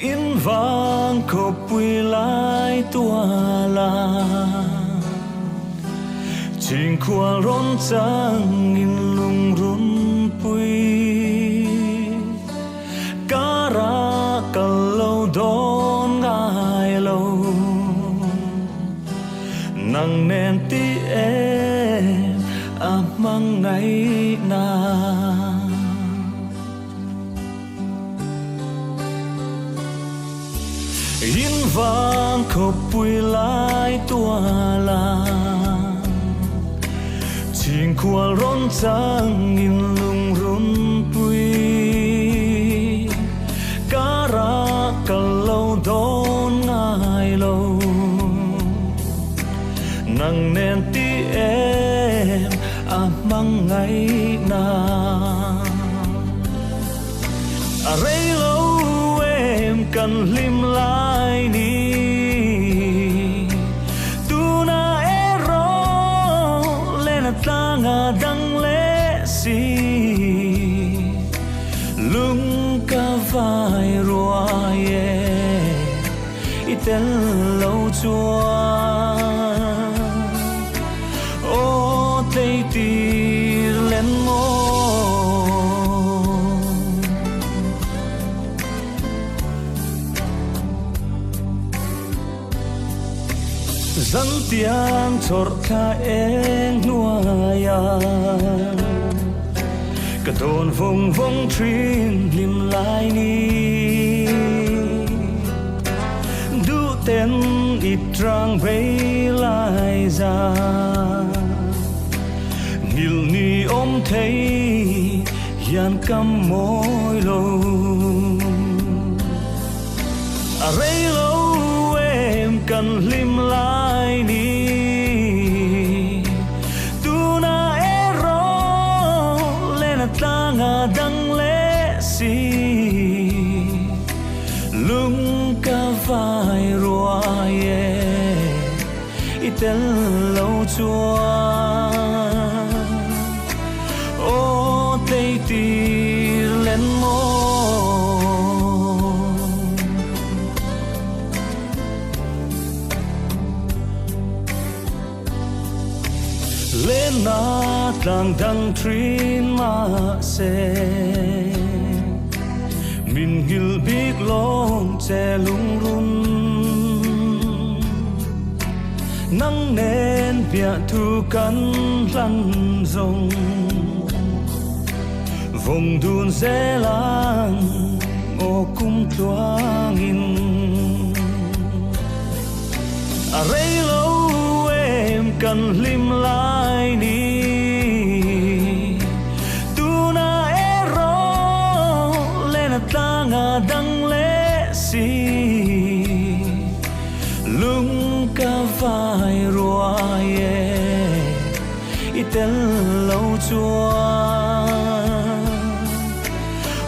in vang khổ bùi lại tua la trình khoa rôn trăng in lung run bùi cá ra cả lâu đón ngài lâu nặng nền tí em mang ngày na in vang khổ bùi lại tua la trình khoa rôn trăng in lung run bùi cá ra cả lâu đón ngài lâu nặng nền tí em mang ngày na rây lâu em cần lim lại ni tu na ero lên ta ngà đăng lệ si lung ca vai roye itel lâu chua ô tây ti lên mô dân tiếng chót kha em nuaya cả đồn vùng vong trin lim lại ni du tên ít trang vây lại ra nil ni ôm thấy yan cam môi lâu rây lâu em cần lim lại ni tu na ero lên ta ngà đăng lệ si lung ca vai roye itel lâu chua ô tây ti lên mô lên na tlang đăng trin ma se min hil big long che lung run nắng nên bia thu cắn lăn rồng vùng đun dễ lang ô cung toang in rây lâu em cần lim lại ni tu na ero lên ta ngà đăng lệ si lung ca vai roye itel lâu chua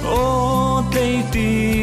ô tây ti